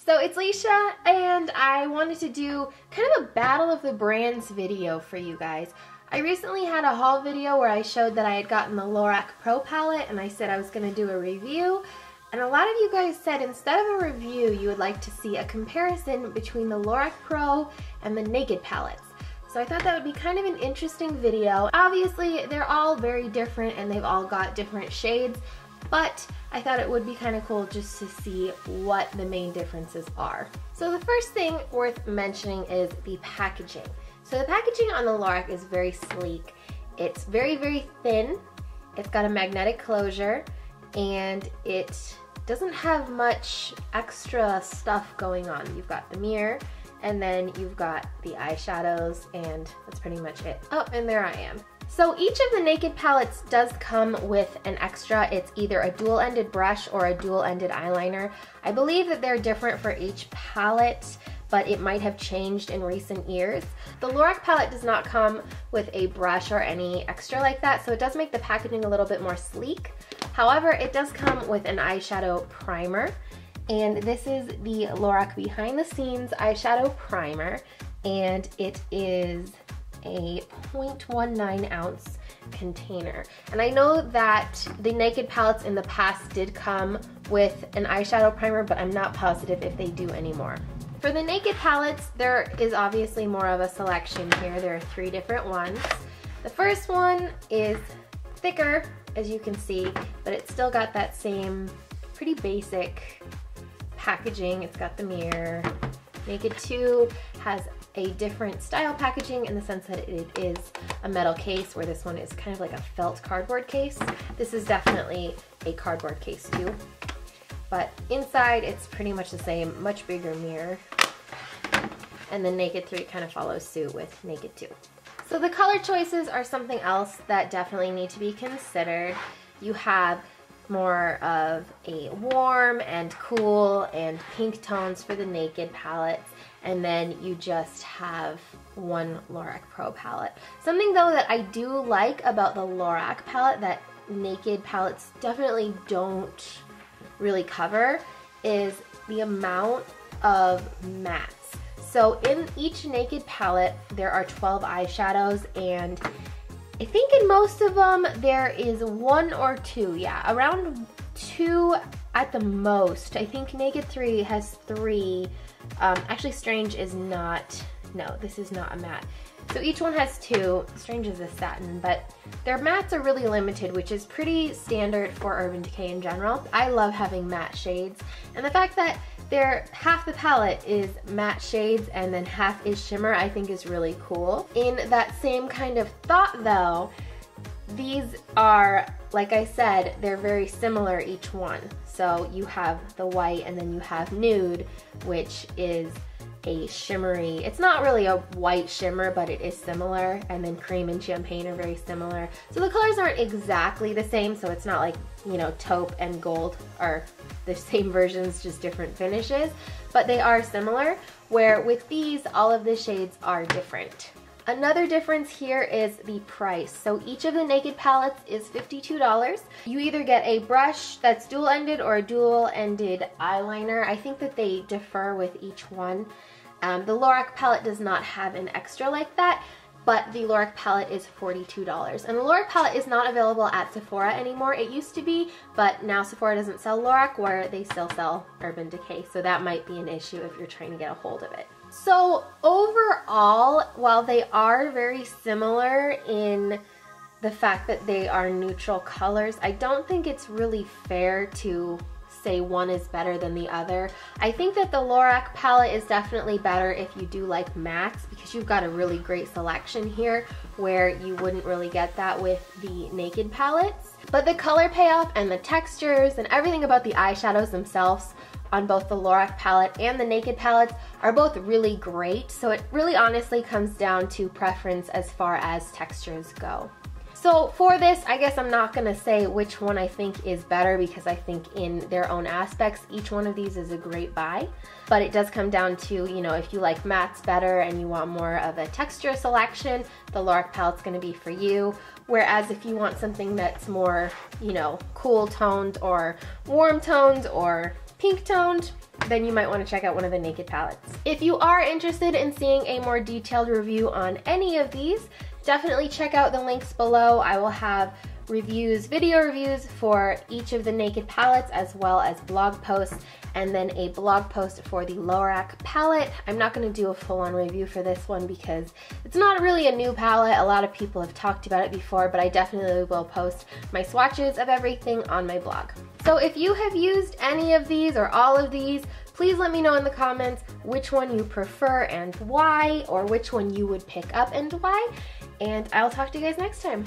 So it's Leisha, and I wanted to do kind of a battle of the brands video for you guys. I recently had a haul video where I showed that I had gotten the Lorac Pro palette, and I said I was going to do a review. And a lot of you guys said instead of a review, you would like to see a comparison between the Lorac Pro and the Naked palettes. So I thought that would be kind of an interesting video. Obviously, they're all very different and they've all got different shades, but I thought it would be kind of cool just to see what the main differences are. So the first thing worth mentioning is the packaging. So the packaging on the Lorac is very sleek. It's very, very thin. It's got a magnetic closure and it doesn't have much extra stuff going on. You've got the mirror and then you've got the eyeshadows and that's pretty much it. Oh, and there I am. So each of the Naked palettes does come with an extra. It's either a dual-ended brush or a dual-ended eyeliner. I believe that they're different for each palette, but it might have changed in recent years. The Lorac palette does not come with a brush or any extra like that, so it does make the packaging a little bit more sleek. However, it does come with an eyeshadow primer, and this is the Lorac Behind the Scenes eyeshadow primer, and it is a 0.19 ounce container. And I know that the Naked palettes in the past did come with an eyeshadow primer, but I'm not positive if they do anymore. For the Naked palettes, there is obviously more of a selection here. There are 3 different ones. The first one is thicker, as you can see, but it's still got that same pretty basic packaging. It's got the mirror. Naked 2 has a different style packaging in the sense that it is a metal case, where this one is kind of like a felt cardboard case. This is definitely a cardboard case too. But inside it's pretty much the same, much bigger mirror. And then Naked 3 kind of follows suit with Naked 2. So the color choices are something else that definitely need to be considered. You have more of a warm and cool and pink tones for the Naked palettes, and then you just have one Lorac Pro palette. Something though that I do like about the Lorac palette that Naked palettes definitely don't really cover is the amount of mattes. So in each Naked palette there are 12 eyeshadows, and I think in most of them there is 1 or 2, yeah, around 2 at the most. I think Naked 3 has 3. Actually Strange is not, no, this is not a matte. So each one has 2. Strange is a satin, but their mattes are really limited, which is pretty standard for Urban Decay in general. I love having matte shades, and the fact that half the palette is matte shades and then half is shimmer, I think is really cool. In that same kind of thought though, these are, like I said, they're very similar each one. So you have the white and then you have nude, which is a shimmery, it's not really a white shimmer, but it is similar, and then cream and champagne are very similar. So the colors aren't exactly the same, so it's not like, you know, taupe and gold are the same versions, just different finishes, but they are similar, where with these, all of the shades are different. Another difference here is the price. So each of the Naked palettes is $52. You either get a brush that's dual-ended or a dual-ended eyeliner. I think that they differ with each one. The Lorac palette does not have an extra like that, but the Lorac palette is $42. And the Lorac palette is not available at Sephora anymore. It used to be, but now Sephora doesn't sell Lorac, where they still sell Urban Decay. So that might be an issue if you're trying to get a hold of it. So overall, while they are very similar in the fact that they are neutral colors, I don't think it's really fair to say one is better than the other. I think that the Lorac palette is definitely better if you do like mattes, because you've got a really great selection here where you wouldn't really get that with the Naked palettes. But the color payoff and the textures and everything about the eyeshadows themselves on both the Lorac palette and the Naked palettes are both really great. So it really honestly comes down to preference as far as textures go. So for this, I guess I'm not gonna say which one I think is better, because I think in their own aspects, each one of these is a great buy. But it does come down to, you know, if you like mattes better and you want more of a texture selection, the Lorac palette's gonna be for you. Whereas if you want something that's more, you know, cool toned or warm toned or pink toned, then you might want to check out one of the Naked palettes. If you are interested in seeing a more detailed review on any of these, definitely check out the links below. I will have reviews, video reviews for each of the Naked palettes, as well as blog posts, and then a blog post for the Lorac palette. I'm not going to do a full-on review for this one because it's not really a new palette. A lot of people have talked about it before, but I definitely will post my swatches of everything on my blog. So if you have used any of these or all of these, please let me know in the comments which one you prefer and why, or which one you would pick up and why, and I'll talk to you guys next time.